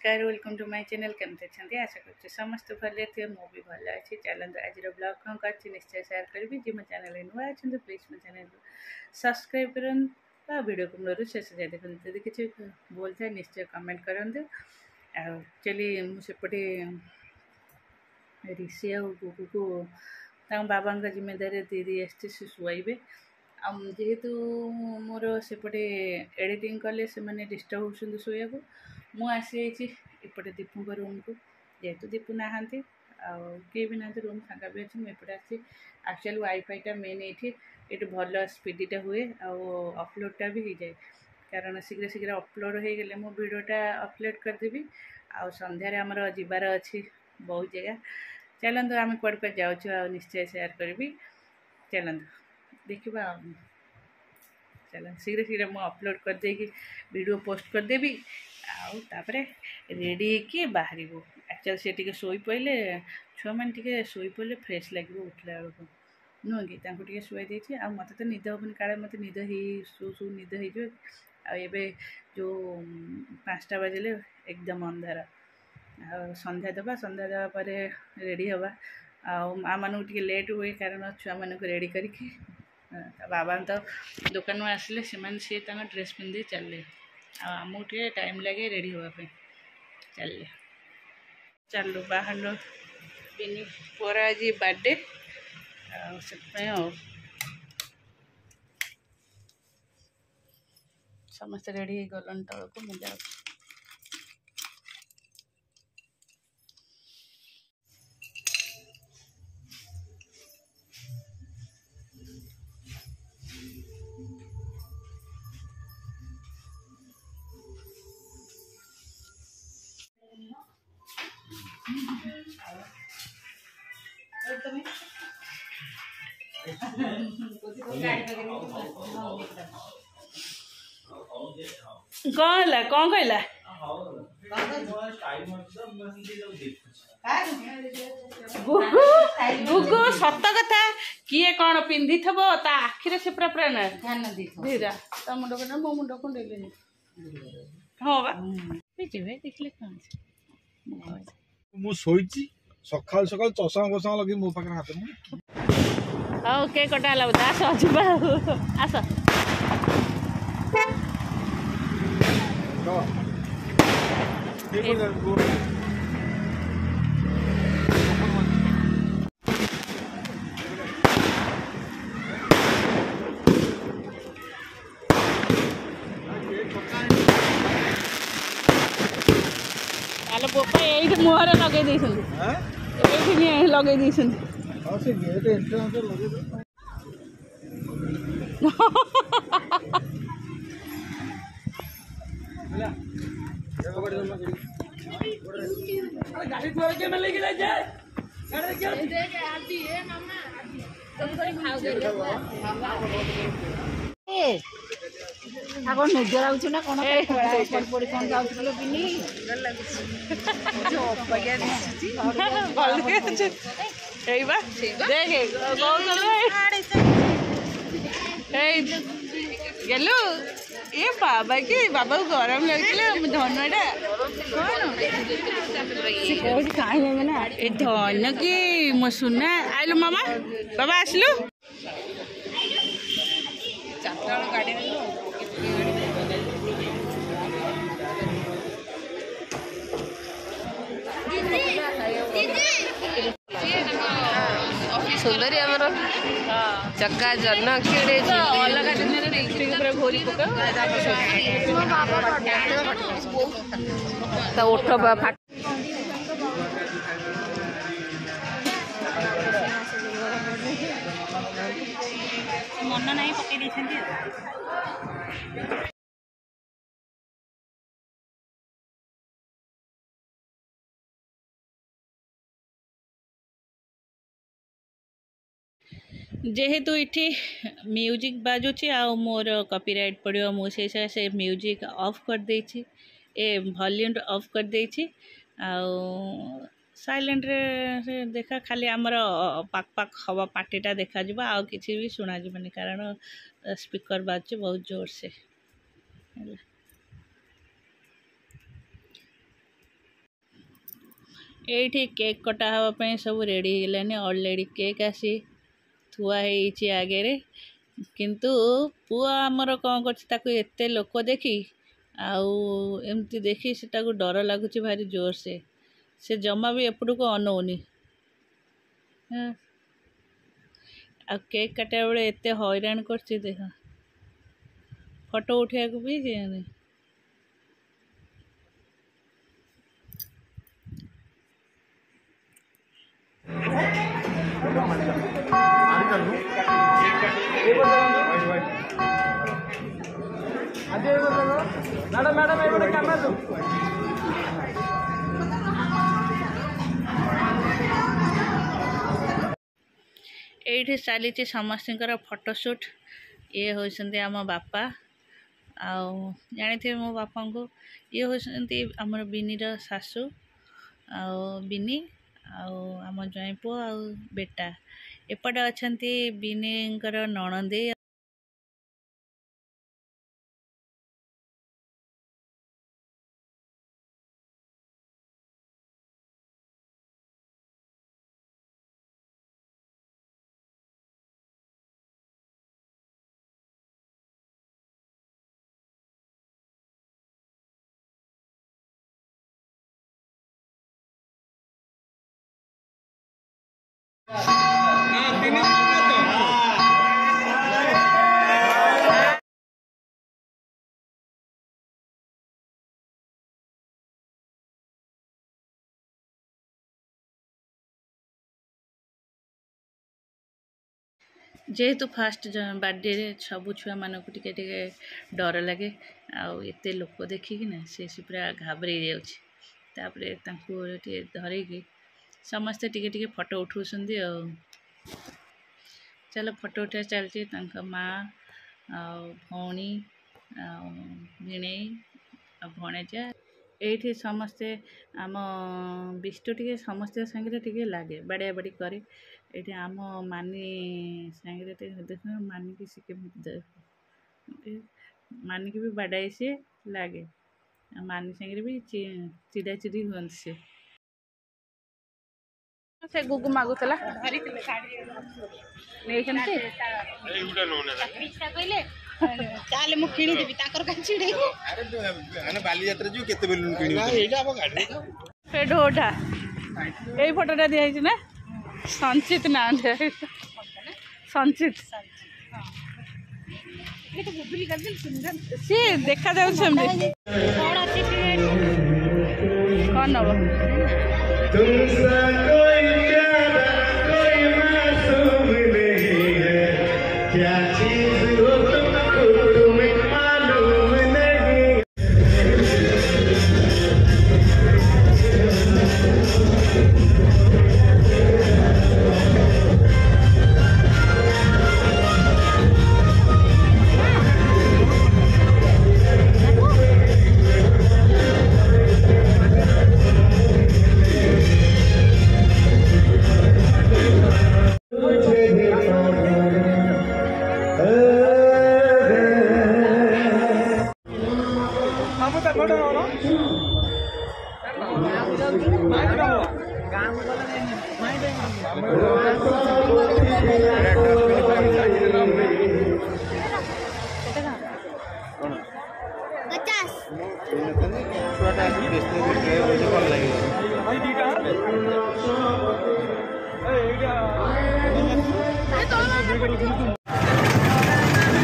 नमस्कार welcome to my channel केमती अच्छे आशा कर समस्त भले थे मु भी भल अच्छी चलते आज ब्लॉग कौन कर निश्चय शेयर करी जी मो चैनल नुआ अच्छे प्लीज मो चैनल सब्सक्राइब कर वीडियो को मूल शेष जाए देखते जब किसी बोल था निश्चय कमेंट करते एक्चुअली मुझेपटे ऋषि आ गुगु को बाबा जिम्मेदारी दे दी आसती से शुआइबे जेहेतु मोर सेपटे एडिटिंग कले से मैंने डिस्टर्ब होती शोया को मुझे एपटे दीपू रूम को जेहेतु दीपू नहांती किए भी ना रूम फाँका भी अच्छे मुझे आसी एक्चुअल वाईफाईटा मेन ये भल स्पीडीटा हुए अपलोडटा भी हो जाए कारण शीघ्र शीघ्र अपलोड हो गले मो वीडियोटा अपलोड करदेवी आ संध्यारे आमर जीवार अच्छी बहुत जगह चलते आम कौड़ जाऊँ निश्चय शेयर करी चलते देखा चल शीघ्र शीघ्र मुझे अपलोड कर देगी वीडियो पोस्ट करदेवी आउे रेडी कि बाहर एक्चुअल से टी शोई पड़े छुआ मैंने शोई पड़े फ्रेश लगे उठला बेलू नुह कि शुआई देती आ मत तो निद हेनी काले मत निद शो शो निद हो जो 5टा बजले एकदम अंधार संध्या देवा पर रेडी हवा माँ मानक लेट हुए कारण छुआ मानक रेडी करके बाबा तो दुकान में आसिले सी ड्रेस पिंधि चलले आमको टे टाइम लगे रेडी होगापी चल चलू बाहर पिनी पुअर आज बर्थडे समस्त रेडी गलन तौक को मुझे कौन कहला गुगु सत कथा किए कौन पिंधि थबो ता आखिरे से पूरा पूरा ध्यान धीरा ता मुंड को मो मुंड को डेली हां बा बेचिबे देखले कौन मु सोईची सकाल सकाल चषमा बसमा लगे मो पाखर हाथ में हां के कटा ला दास अजुबा आस बोपा ये मुहर लगे लगे आगो निज लागुच ना कौन पड़ी कौन जाऊँ पिनी गेलु ये बाबा के बाबा को गरम लगे धनटा कौन ना ए धन कि मो सुना आइलु मामा बाबा आसलु गाड़ी सुंदरी आमर चक्का जन किड़े अलग दिन घोरी उठ मन ना पकई जेहेतु इठी म्यूजिक बाजुची आ मोर कॉपीराइट पड़ो मुझे से म्यूजिक ऑफ कर देछि ए वॉल्यूम ऑफ कर देछि आ साइलेंट रे देखा खाली आमर पाक पाक हवा पार्टीटा देखा जिबा आ किछि भी सुना जिबनी कारण स्पीकर बाजचे बहुत जोर से ये केक कटा हाँवाई सब रेडी होगलानी अलरेडी केक आसी थुआ है आगे रे किंतु पुआ आमर कौन करते लोक देखी आमती देखी से डर लगुच भारी जोर से जमा भी एपट को अनौनी आ केक काटा बेले एत हैरान कर देख फोटो उठा भी जानी ये चली समस्त फोटोशूट ये होती आम बापा जानी थे मो बापा को ये होती आमर बिनीर सासू बिनी आम ज्वाई पु आ बेटा एपटे अच्छा बिनीकर नणंदी जेहेतु फास्ट बर्थडे सबू छुआ मानक टिके डर लगे आत लोक देखिकिना से पूरा घाबरे जाऊे धरिकी समस्ते टिके फोटो उठाऊँ चलो फोटो उठा चलती माँ भौणी भिणे भणेजा ये समस्ते आम बिष्टु टे समस्त सांगे टे लगे बाड़िया बाड़ी करे ये आम मानी सांगे देख मानी की सी मानी की भी बाड़ाई सी लगे मानी सांगे भी चिड़ा चिड़ी हुआ से गुगु मागुला ढोटा यही फोटोटा दिखाई ना संचित ना संचित सी देखा जाऊ कौन नब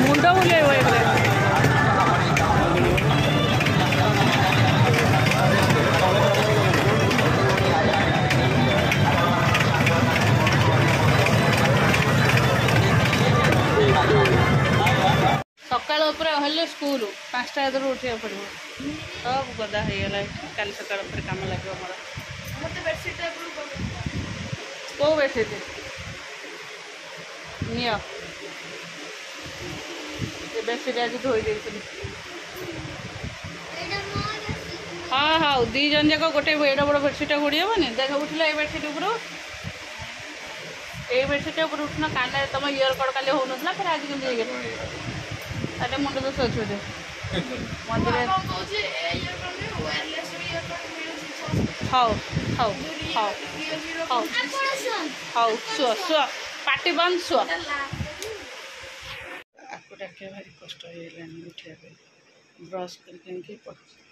मुंड बुले सकाल हेल्ले स्कूल 5टा उठा पड़ो सब गदा हो गला काली सकाल कम लगे मोर कौ बेडसीट नि बेडसीट आज धोई दे हाँ हाँ 2 जन जाक गोटे एडा बड़ बेडसीट घोड़ी हेनी देख उठला ये बेडसीट ऊपर ये बेडसीट ऊपर उठना कान तुम इयर कड़ काली हो ना फिर आज के मुंड दोष अच्छे मंदिर ହଉ ହଉ ହଉ ହଉ ହଉ ଶୁଅ ଶୁଅ ପାଟି ବନ୍ଦ ଶୁଅ। ଆକୁ ଡାକିବା ଭାରି କଷ୍ଟ ହେଇଗଲାଣି ଉଠିବା ପାଇଁ ବ୍ରସ୍ କରିକି ପଡ଼ୁଛି।